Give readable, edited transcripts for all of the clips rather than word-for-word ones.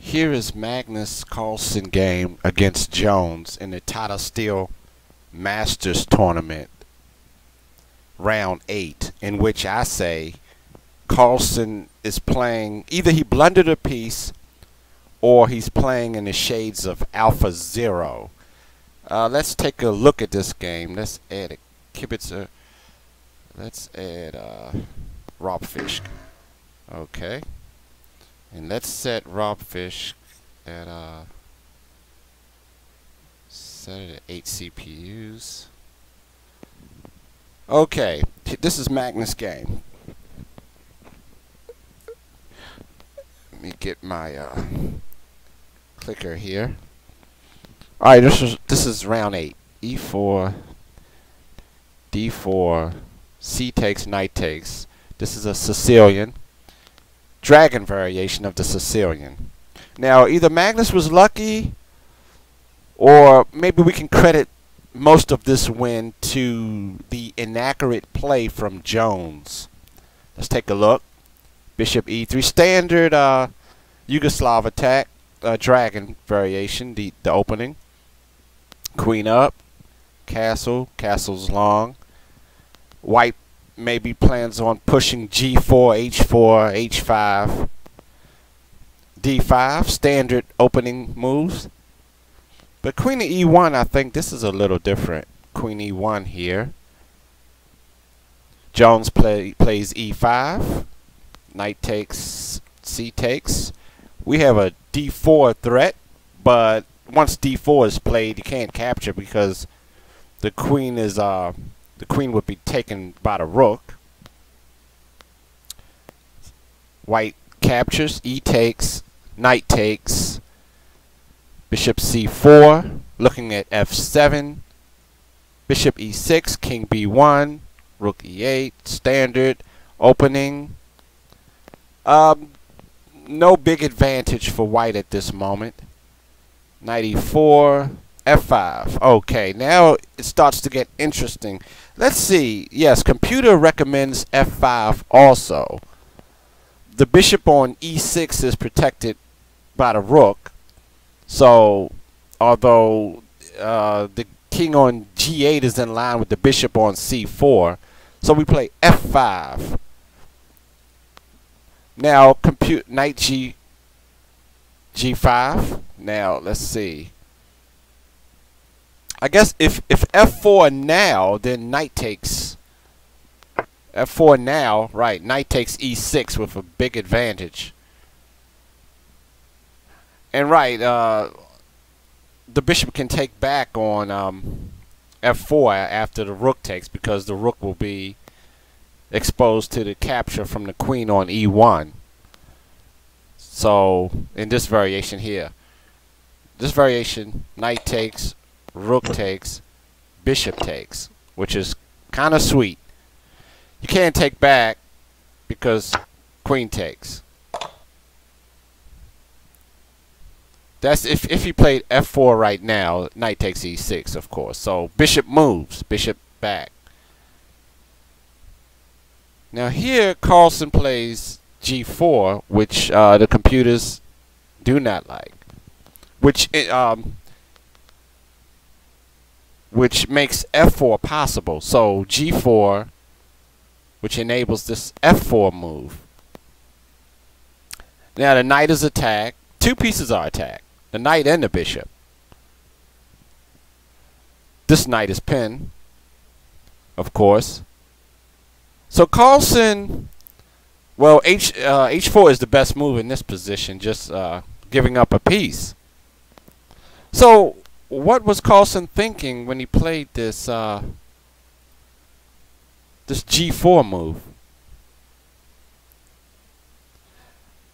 Here is Magnus Carlsen game against Jones in the Tata Steel Masters Tournament, round 8, in which I say Carlsen is playing, either he blundered a piece or he's playing in the shades of Alphazero. Let's take a look at this game. Let's add a kibitzer. Let's add Robfish. Okay. And let's set Robfish at set it at 8 CPUs. Okay, this is Magnus game. Let me get my clicker here. All right, this is round 8. E4, D4, C takes, knight takes. This is a Sicilian dragon variation of the Sicilian. Now, either Magnus was lucky, or maybe we can credit most of this win to the inaccurate play from Jones. Let's take a look. Bishop E3, standard Yugoslav attack, dragon variation, the opening. Queen up, castle, castle's long. White maybe plans on pushing G4, H4, H5, D5, standard opening moves. But Queen of E1, I think this is a little different. Queen E1 here. Jones plays E5. Knight takes, C takes. We have a D4 threat, but once D4 is played, you can't capture because the queen is the queen would be taken by the rook. White captures, E takes, knight takes, bishop C4, looking at F7, bishop E6, king B1, rook E8, standard, opening. No big advantage for white at this moment. Knight E4, F5. Okay, now it starts to get interesting. Let's see. Yes, computer recommends F5 also. The bishop on E6 is protected by the rook. So, although the king on G8 is in line with the bishop on C4, so we play F5. Now, compute knight G5. Now, let's see. I guess if F4 now, then knight takes F4 now, right, knight takes E6 with a big advantage. And right, the bishop can take back on F4 after the rook takes, because the rook will be exposed to the capture from the queen on E1. So, in this variation here, this variation, knight takes, rook takes, bishop takes, which is kind of sweet. You can't take back because queen takes. That's if you played F4 right now, knight takes E6, of course. So bishop moves, bishop back. Now here Carlsen plays G4, which the computers do not like, which makes F4 possible. So G4, which enables this F4 move. Now the knight is attacked. Two pieces are attacked, the knight and the bishop. This knight is pinned, of course. So Carlsen, well, H4 is the best move in this position, just giving up a piece. So what was Carlsen thinking when he played this this G4 move?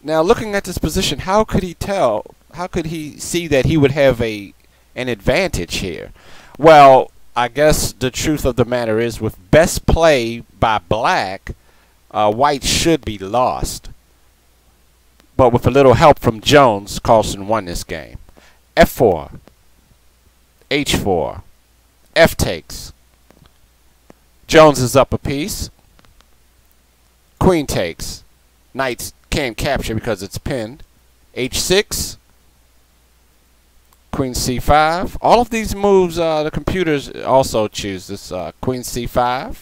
Now, looking at this position, how could he tell? How could he see that he would have an advantage here? Well, I guess the truth of the matter is, with best play by black, white should be lost. But with a little help from Jones, Carlsen won this game. F4, H4, F takes. Jones is up a piece. Queen takes. Knight can't capture because it's pinned. H6, queen c5. All of these moves the computers also choose. This queen c5.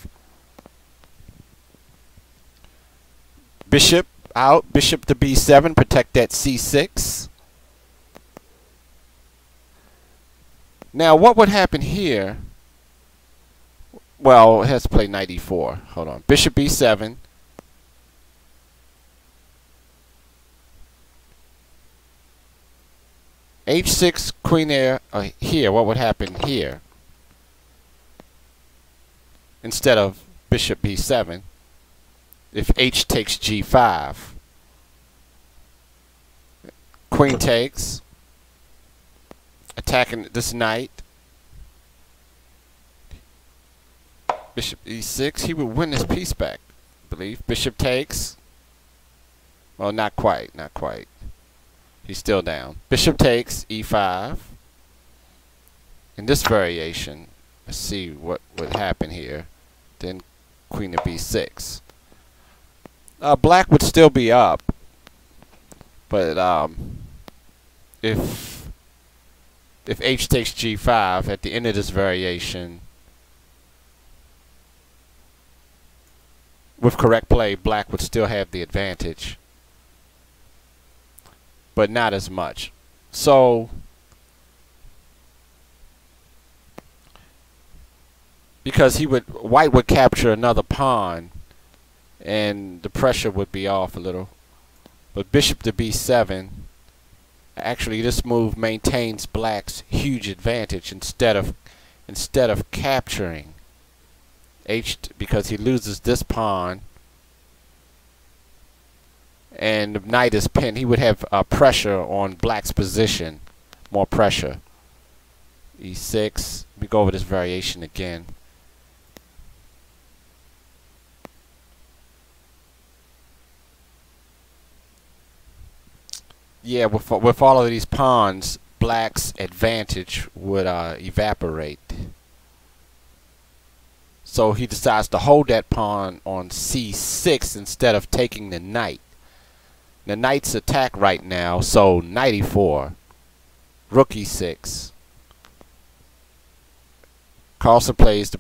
Bishop out. Bishop to b7. Protect that c6. Now what would happen here? Well, it has to play knight e4. Hold on. Bishop b7. h6, queen here. Here, what would happen here? Instead of bishop b7, if h takes g5, queen takes, attacking this knight. Bishop e6, he would win his piece back, I believe. Bishop takes. Well, not quite, not quite. He's still down. Bishop takes, e5. In this variation, let's see what would happen here. Then queen to b6. Black would still be up, but if h takes g5 at the end of this variation, with correct play, black would still have the advantage, but not as much. So because white would capture another pawn and the pressure would be off a little. But bishop to b7, actually this move maintains black's huge advantage instead of capturing because he loses this pawn and the knight is pinned. He would have pressure on black's position, more pressure. e6. Let me go over this variation again. Yeah, with all of these pawns, black's advantage would evaporate. So he decides to hold that pawn on c6 instead of taking the knight. The knight's attack right now, so knight e4, rook e6. Carlsen plays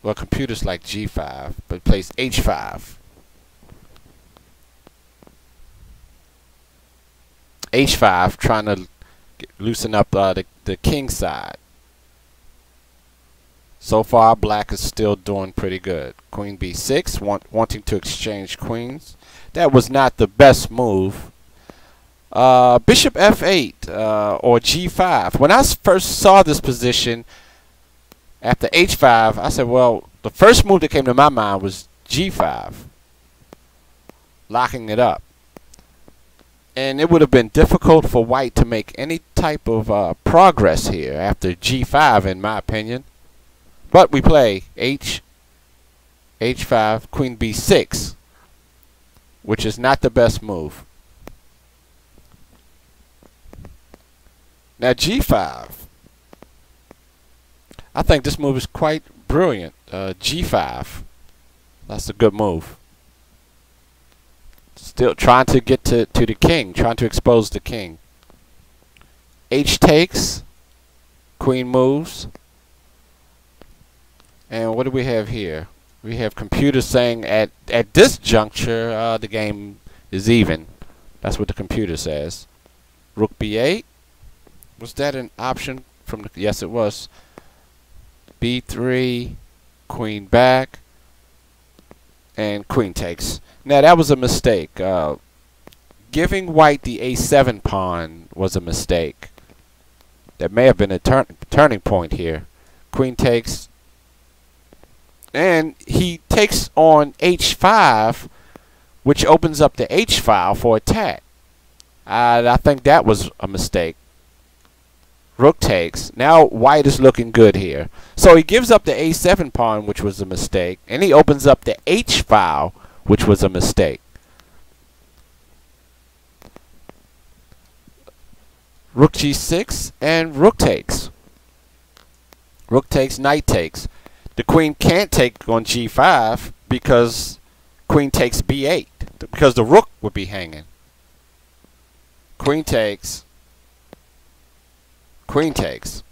well, computers like g5, but plays h5. h5, trying to loosen up the king side. So far, black is still doing pretty good. Queen b6, wanting to exchange queens. That was not the best move. Bishop f8 or g5. When I first saw this position after h5, I said, well, the first move that came to my mind was g5, locking it up. And it would have been difficult for white to make any type of progress here after g5, in my opinion. But we play h5, queen b6, which is not the best move. Now g5. I think this move is quite brilliant. g5. That's a good move. Still trying to get to the king, trying to expose the king. H takes, queen moves. And what do we have here? We have computers saying at this juncture the game is even. That's what the computer says. Rook b8. Was that an option from the... Yes, it was. b3, queen back, and queen takes. Now that was a mistake. Giving white the a7 pawn was a mistake. That may have been a turning point here. Queen takes, and he takes on h5, which opens up the h file for attack. I think that was a mistake. Rook takes. Now white is looking good here. So he gives up the a7 pawn, which was a mistake, and he opens up the h file, which was a mistake. Rook g6 and rook takes. Rook takes, knight takes. The queen can't take on g5 because queen takes b8, because the rook would be hanging. Queen takes, Queen takes,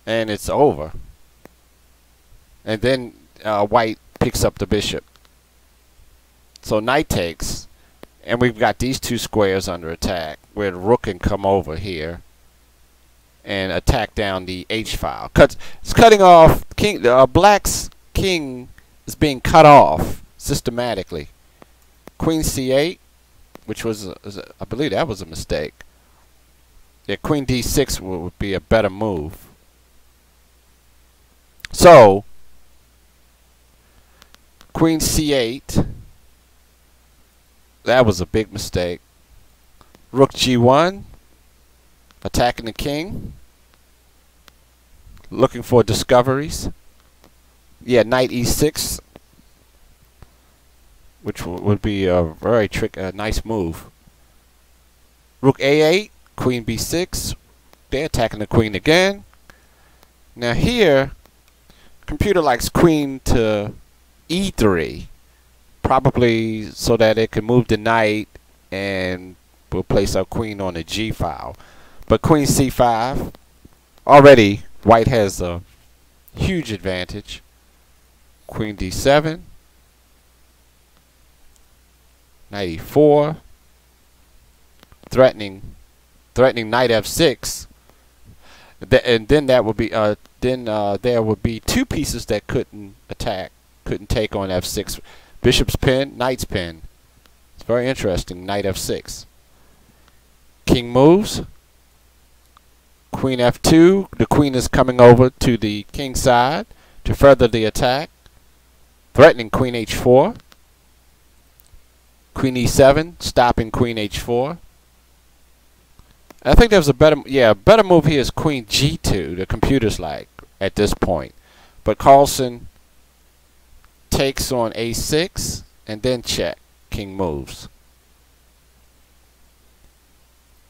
and it's over. And then white picks up the bishop. So knight takes, and we've got these two squares under attack, where the rook can come over here and attack down the H file. It's cutting off king. Black's king is being cut off systematically. Queen C8, which was I believe that was a mistake. Yeah, Queen D6 would be a better move. So Queen C8, that was a big mistake. Rook G1, attacking the king, looking for discoveries. Yeah, Knight E6, which would be a very nice move. Rook A8, Queen B6, they're attacking the queen again. Now here, computer likes queen to E3, probably so that it can move the knight and we'll place our queen on the G file. But Queen C5, already white has a huge advantage. Queen D7, Knight E4, threatening Knight F6. And then that would be there would be two pieces that couldn't take on F6. Bishop's pin, Knight's pin. It's very interesting. Knight F6. King moves. Queen F2. The queen is coming over to the king side to further the attack. Threatening Queen H4. Queen E7, stopping Queen H4. I think there's a better move here is Queen G2. The computer's like at this point, but Carlsen takes on A6 and then check. King moves.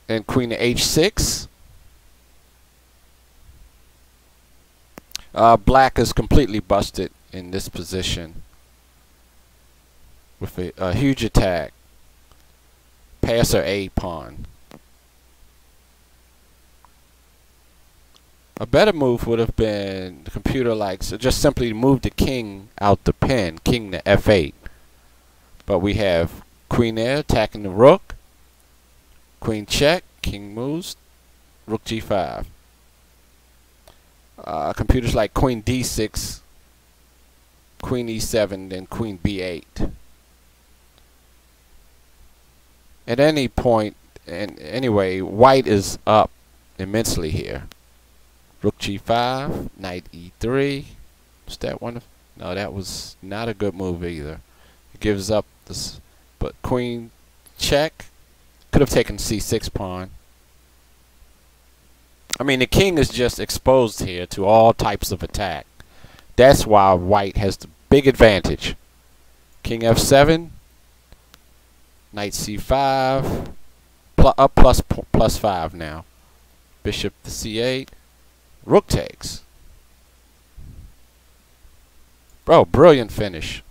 And Queen to H6. Black is completely busted in this position with a huge attack. Passer A pawn. A better move would have been the computer likes just simply move the king out the pin, king to F8. But we have queen there attacking the rook. Queen check, king moves, rook G5. Computers like Queen D6, Queen E7, then Queen B8. At any point, and anyway, white is up immensely here. Rook G5, Knight E3. Was that one? No, that was not a good move either. It gives up this, but Queen check. Could have taken C6 pawn. I mean, the king is just exposed here to all types of attack. That's why white has the big advantage. King F7, Knight C5, up plus 5 now. Bishop to C8, rook takes. Bro, brilliant finish.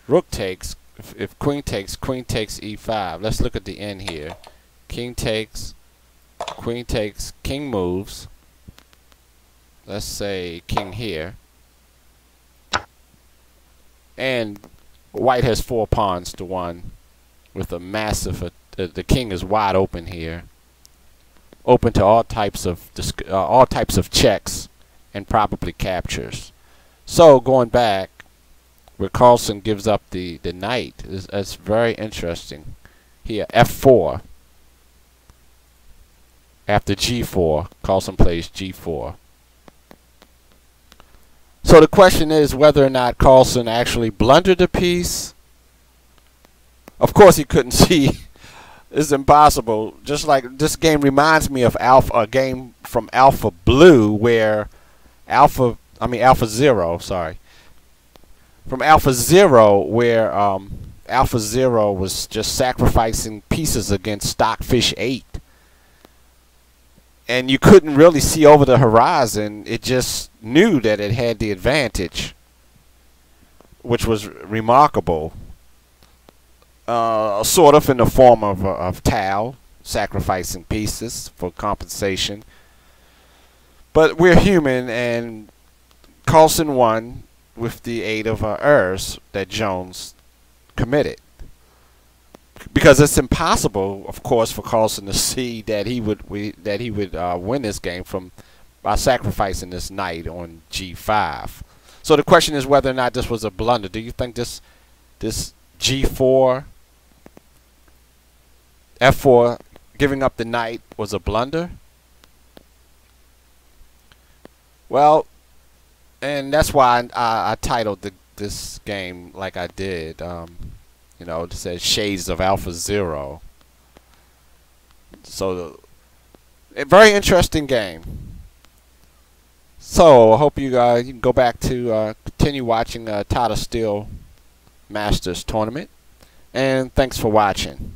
Rook takes. If queen takes E5. Let's look at the end here. King takes. Queen takes, king moves. Let's say king here. And white has 4 pawns to 1 with a massive, the king is wide open here. Open to all types of checks and probably captures. So going back, where Carlsen gives up the knight, that's very interesting. Here, F4. After G4, Carlsen plays G4. So the question is whether or not Carlsen actually blundered the piece. Of course he couldn't see. It's impossible. Just like this game reminds me of a game from Alpha Blue where Alphazero, sorry. From Alphazero where Alphazero was just sacrificing pieces against Stockfish 8. And you couldn't really see over the horizon. It just knew that it had the advantage, which was remarkable. Sort of in the form of Tau, sacrificing pieces for compensation. But we're human, and Carlsen won with the aid of errors that Jones committed. Because it's impossible, of course, for Carlsen to see that he would win this game by sacrificing this knight on G5. So the question is whether or not this was a blunder. Do you think this G4, F4, giving up the knight was a blunder? Well, and that's why I titled this game like I did. You know, it says Shades of Alphazero. So, a very interesting game. So, I hope you can go back to continue watching Tata Steel Masters Tournament. And thanks for watching.